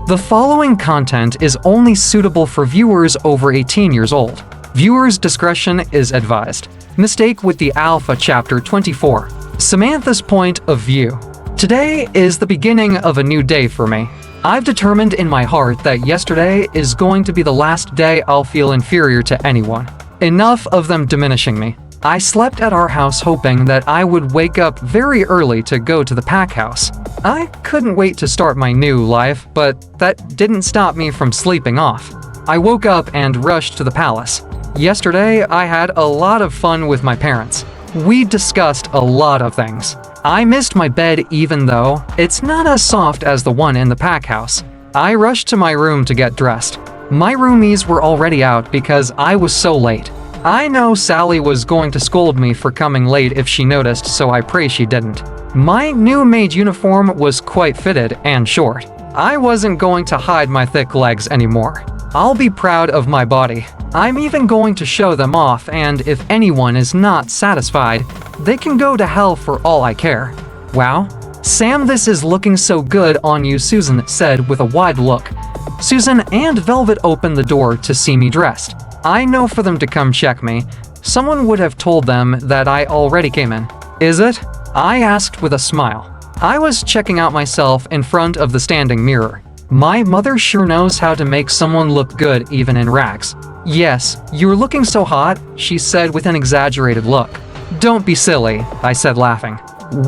The following content is only suitable for viewers over 18 years old. Viewers' discretion is advised. Mistake with the Alpha Chapter 24. Samantha's point of view. Today is the beginning of a new day for me. I've determined in my heart that yesterday is going to be the last day I'll feel inferior to anyone. Enough of them diminishing me. I slept at our house hoping that I would wake up very early to go to the pack house. I couldn't wait to start my new life, but that didn't stop me from sleeping off. I woke up and rushed to the palace. Yesterday, I had a lot of fun with my parents. We discussed a lot of things. I missed my bed even though it's not as soft as the one in the pack house. I rushed to my room to get dressed. My roomies were already out because I was so late. I know Sally was going to scold me for coming late if she noticed, so I pray she didn't. My new maid uniform was quite fitted and short. I wasn't going to hide my thick legs anymore. I'll be proud of my body. I'm even going to show them off, and if anyone is not satisfied, they can go to hell for all I care. Wow, Sam, this is looking so good on you, Susan said with a wide look. Susan and Velvet opened the door to see me dressed. I know for them to come check me. Someone would have told them that I already came in. Is it? I asked with a smile. I was checking out myself in front of the standing mirror. My mother sure knows how to make someone look good even in rags. Yes, you're looking so hot, she said with an exaggerated look. Don't be silly, I said laughing.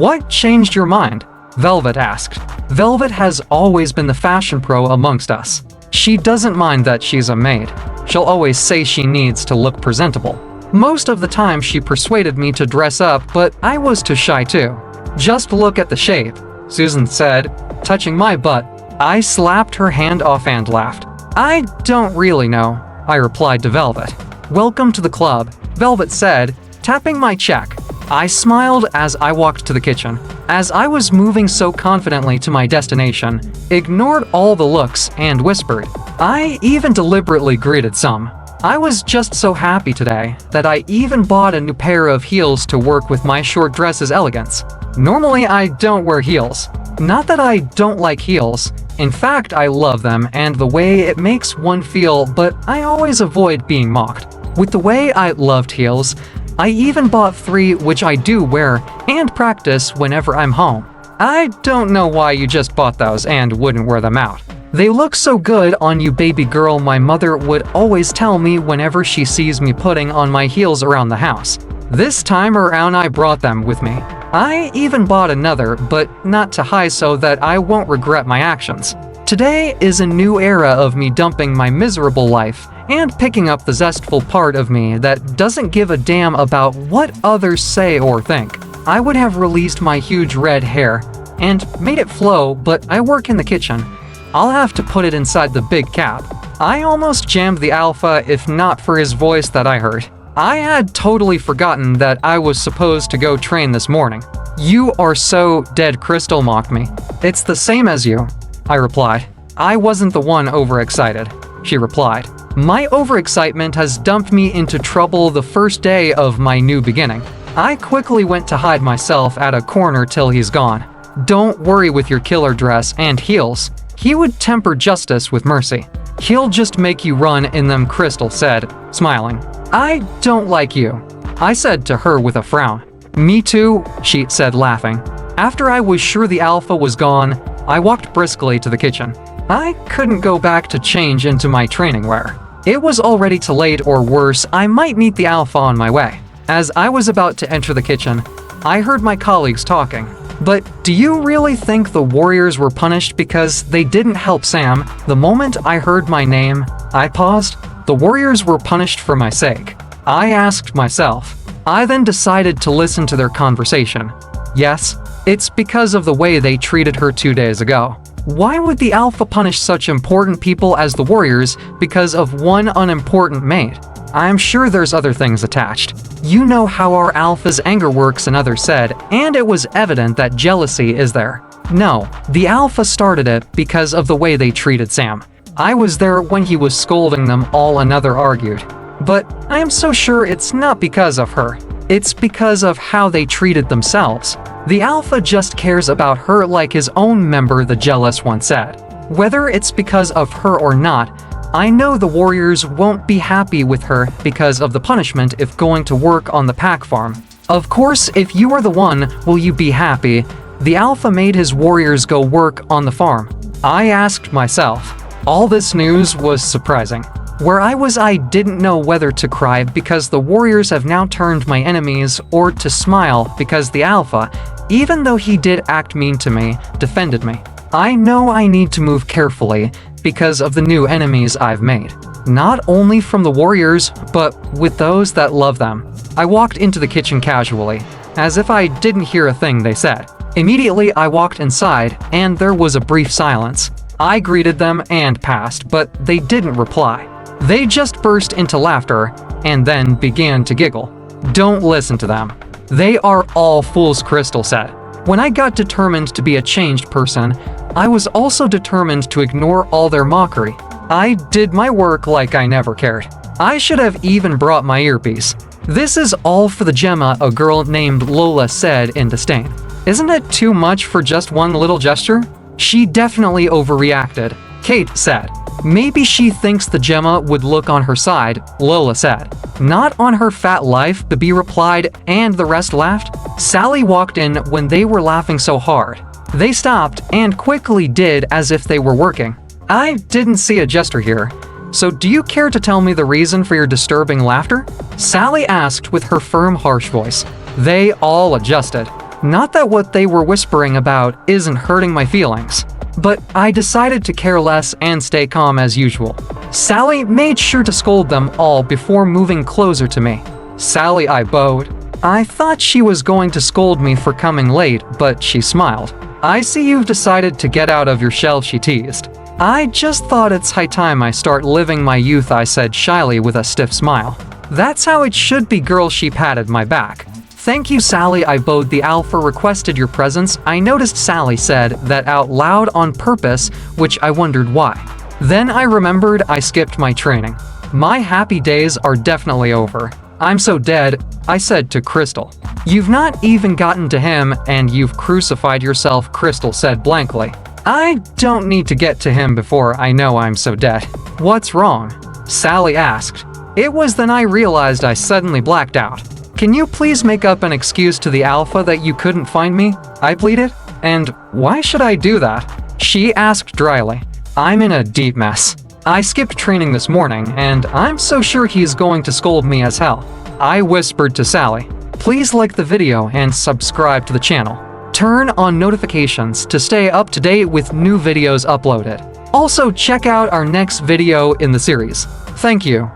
What changed your mind? Velvet asked. Velvet has always been the fashion pro amongst us. She doesn't mind that she's a maid. She'll always say she needs to look presentable. Most of the time she persuaded me to dress up, but I was too shy too. Just look at the shape, Susan said, touching my butt. I slapped her hand off and laughed. I don't really know, I replied to Velvet. Welcome to the club, Velvet said, tapping my check. I smiled as I walked to the kitchen. As I was moving so confidently to my destination, ignored all the looks and whispered. I even deliberately greeted some. I was just so happy today that I even bought a new pair of heels to work with my short dress's elegance. Normally I don't wear heels. Not that I don't like heels. In fact, I love them and the way it makes one feel, but I always avoid being mocked. With the way I loved heels, I even bought 3 which I do wear and practice whenever I'm home. I don't know why you just bought those and wouldn't wear them out. They look so good on you, baby girl, my mother would always tell me whenever she sees me putting on my heels around the house. This time around I brought them with me. I even bought another, but not too high so that I won't regret my actions. Today is a new era of me dumping my miserable life and picking up the zestful part of me that doesn't give a damn about what others say or think. I would have released my huge red hair and made it flow, but I work in the kitchen. I'll have to put it inside the big cap. I almost jammed the Alpha if not for his voice that I heard. I had totally forgotten that I was supposed to go train this morning. You are so dead, Crystal mocked me. It's the same as you, I replied. I wasn't the one overexcited, she replied. My overexcitement has dumped me into trouble the first day of my new beginning. I quickly went to hide myself at a corner till he's gone. Don't worry with your killer dress and heels. He would temper justice with mercy. He'll just make you run in them, Crystal said, smiling. I don't like you, I said to her with a frown. Me too, she said laughing. After I was sure the Alpha was gone, I walked briskly to the kitchen. I couldn't go back to change into my training wear. It was already too late, or worse, I might meet the Alpha on my way. As I was about to enter the kitchen, I heard my colleagues talking. But do you really think the Warriors were punished because they didn't help Sam? The moment I heard my name, I paused. The Warriors were punished for my sake, I asked myself. I then decided to listen to their conversation. Yes, it's because of the way they treated her 2 days ago. Why would the Alpha punish such important people as the Warriors because of one unimportant maid? I'm sure there's other things attached. You know how our Alpha's anger works, another said, and it was evident that jealousy is there. No, the Alpha started it because of the way they treated Sam. I was there when he was scolding them all, another argued. But I am so sure it's not because of her. It's because of how they treated themselves. The Alpha just cares about her like his own member, the jealous one said. Whether it's because of her or not, I know the warriors won't be happy with her because of the punishment if going to work on the pack farm. Of course, if you are the one, will you be happy? The alpha made his warriors go work on the farm. I asked myself. All this news was surprising. Where I didn't know whether to cry because the warriors have now turned my enemies or to smile because the alpha, even though he did act mean to me, defended me. I know I need to move carefully because of the new enemies I've made. Not only from the warriors, but with those that love them. I walked into the kitchen casually, as if I didn't hear a thing they said. Immediately I walked inside, and there was a brief silence. I greeted them and passed, but they didn't reply. They just burst into laughter, and then began to giggle. Don't listen to them. They are all fools, Crystal said. When I got determined to be a changed person, I was also determined to ignore all their mockery. I did my work like I never cared. I should have even brought my earpiece. This is all for the Gemma, a girl named Lola said in disdain. Isn't it too much for just one little gesture? She definitely overreacted, Kate said. Maybe she thinks the Gemma would look on her side, Lola said. Not on her fat life, Bibi replied, and the rest laughed. Sally walked in when they were laughing so hard. They stopped and quickly did as if they were working. I didn't see a gesture here. So do you care to tell me the reason for your disturbing laughter? Sally asked with her firm, harsh voice. They all adjusted. Not that what they were whispering about isn't hurting my feelings, but I decided to care less and stay calm as usual. Sally made sure to scold them all before moving closer to me. Sally, I bowed. I thought she was going to scold me for coming late, but she smiled. I see you've decided to get out of your shell, she teased. I just thought it's high time I start living my youth, I said shyly with a stiff smile. That's how it should be, girl, she patted my back. Thank you, Sally, I bowed. The alpha requested your presence. I noticed Sally said that out loud on purpose, which I wondered why. Then I remembered I skipped my training. My happy days are definitely over. I'm so dead, I said to Crystal. You've not even gotten to him and you've crucified yourself, Crystal said blankly. I don't need to get to him before I know I'm so dead. What's wrong? Sally asked. It was then I realized I suddenly blacked out. Can you please make up an excuse to the alpha that you couldn't find me? I pleaded. And why should I do that? She asked dryly. I'm in a deep mess. I skipped training this morning, and I'm so sure he's going to scold me as hell. I whispered to Sally. Please like the video and subscribe to the channel. Turn on notifications to stay up to date with new videos uploaded. Also, check out our next video in the series. Thank you.